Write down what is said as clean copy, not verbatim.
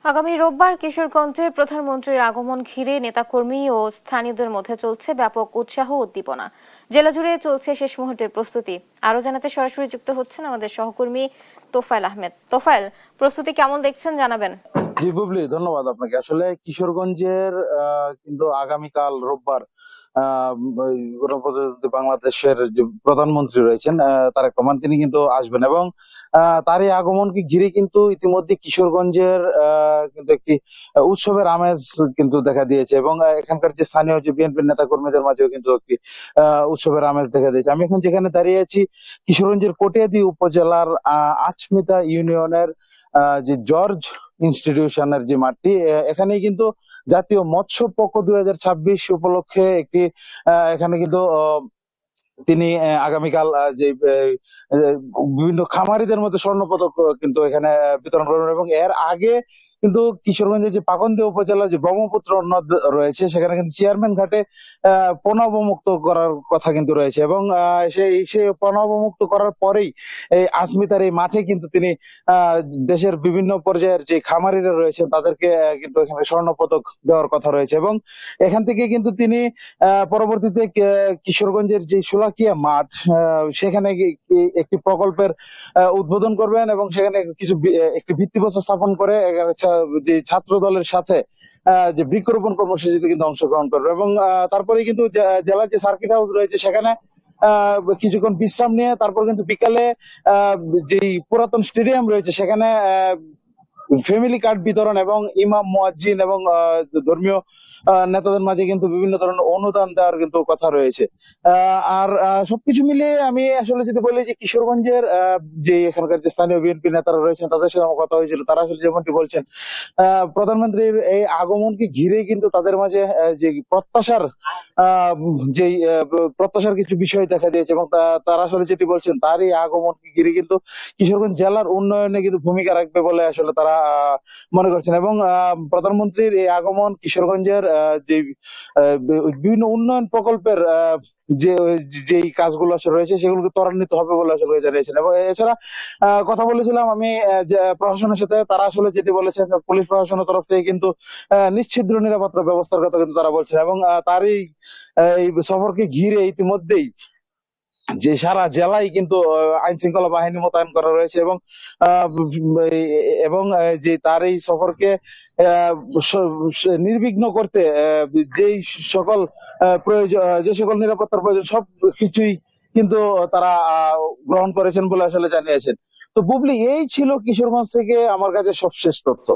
আগামী রোববার কিশোরগঞ্জে প্রধানমন্ত্রীর আগমন ঘিরে নেতাকর্মী ও স্থানীয়দের মধ্যে চলছে ব্যাপক উৎসাহ উদ্দীপনা। জেলা জুড়ে চলছে শেষ মুহূর্তের প্রস্তুতি। আরো জানাতে সরাসরি যুক্ত হচ্ছেন আমাদের সহকর্মী তোফায়েল আহমেদ। তোফায়েল, প্রস্তুতি কেমন দেখছেন জানাবেন। জি বুবলি, ধন্যবাদ আপনাকে। আসলে কিশোরগঞ্জের কিন্তু আগামীকাল রোববার গণপ্রজাতন্ত্রী বাংলাদেশের যে প্রধানমন্ত্রী রয়েছেন তারেক রহমান, তিনি কিন্তু আসবেন এবং তার এই আগমনকে ঘিরে কিন্তু ইতিমধ্যে কিশোরগঞ্জের কিন্তু একটি উৎসবের আমেজ কিন্তু দেখা দিয়েছে এবং এখানকার যে স্থানীয় যে বিএনপির নেতা কর্মীদের মাঝেও কিন্তু একটি উৎসবের আমেজ দেখা দিয়েছে। আমি এখন যেখানে দাঁড়িয়ে আছি, কিশোরগঞ্জের কটিয়াদী উপজেলার আচমিতা ইউনিয়নের যে জর্জ ইনস্টিটিউশনের যে মাঠটি, এখানেই কিন্তু জাতীয় মৎস্য পক্ষ 2026 উপলক্ষে একটি এখানে কিন্তু তিনি আগামীকাল যে বিভিন্ন খামারিদের মধ্যে স্বর্ণপদক কিন্তু এখানে বিতরণ করবেন এবং এর আগে কিন্তু কিশোরগঞ্জের যে পাকন্দি উপজেলার যে ব্রহ্মপুত্র নদ রয়েছে, সেখানে কিন্তু চেয়ারম্যান ঘাটে পণাবমুক্ত করার কথা কিন্তু রয়েছে এবং সেই পণাবমুক্ত করার পরেই এই আজমিতার এই মাঠে কিন্তু তিনি দেশের বিভিন্ন পর্যায়ের যে খামারিরা রয়েছেন তাদেরকে কিন্তু এখানে স্বর্ণপদক দেওয়ার কথা রয়েছে এবং এখান থেকে কিন্তু তিনি পরবর্তীতে কিশোরগঞ্জের যে শোলাকিয়া মাঠ, সেখানে একটি প্রকল্পের উদ্বোধন করবেন এবং সেখানে একটি ভিত্তিপ্রস্তর স্থাপন করে যে ছাত্র দলের সাথে যে বৃক্ষরোপণ কর্মসূচিতে কিন্তু অংশগ্রহণ করবে এবং তারপরে কিন্তু জেলার যে সার্কিট হাউস রয়েছে সেখানে কিছুক্ষণ বিশ্রাম নিয়ে তারপর কিন্তু বিকালে যে পুরাতন স্টেডিয়াম রয়েছে সেখানে ফ্যামিলি কার্ড বিতরণ এবং ইমাম মুয়াজ্জিন এবং ধর্মীয় নেতাদের মাঝে কিন্তু বিভিন্ন ধরনের অনুদান দেওয়ার কিন্তু কথা রয়েছে। আর সবকিছু মিলিয়ে আমি আসলে যদি বলি যে কিশোরগঞ্জের যে এখানকার যে স্থানীয় বিএনপি নেতারা রয়েছেন তাদের সাথে আমার কথা হয়েছিল, তারা আসলে যেমনটি বলছেন প্রধানমন্ত্রীর এই আগমনকে ঘিরে কিন্তু তাদের মাঝে যে যে প্রত্যাশার কিছু বিষয় দেখা দিয়েছে এবং তারা আসলে যেটি বলছেন তার এই আগমনকে ঘিরে কিন্তু কিশোরগঞ্জ জেলার উন্নয়নে কিন্তু ভূমিকা রাখবে বলে আসলে তারা মনে করছেন এবং প্রধানমন্ত্রীর এই আগমন কিশোরগঞ্জের যে বিভিন্ন উন্নয়ন প্রকল্পের যে যেই কাজগুলো আসলে রয়েছে সেগুলোকে ত্বরান্বিত হবে বলে আসলে জানিয়েছেন এবং এছাড়া কথা বলেছিলাম আমি প্রশাসনের সাথে, তারা আসলে যেটি বলেছেন পুলিশ প্রশাসনের তরফ থেকে কিন্তু নিশ্ছিদ্র নিরাপত্তা ব্যবস্থার কথা কিন্তু তারা বলছেন এবং তারই এই সফরকে ঘিরে ইতিমধ্যেই যে সারা জেলায় কিন্তু আইন শৃঙ্খলা বাহিনী মোতায়েন করা রয়েছে এবং এবং যে তার এই সফরকে নির্বিঘ্ন করতে যেই সকল প্রয়োজন, যে সকল নিরাপত্তার প্রয়োজন সব কিছুই কিন্তু তারা গ্রহণ করেছেন বলে আসলে জানিয়েছেন। তো বুবলি, এই ছিল কিশোরগঞ্জ থেকে আমার কাছে সবশেষ তথ্য।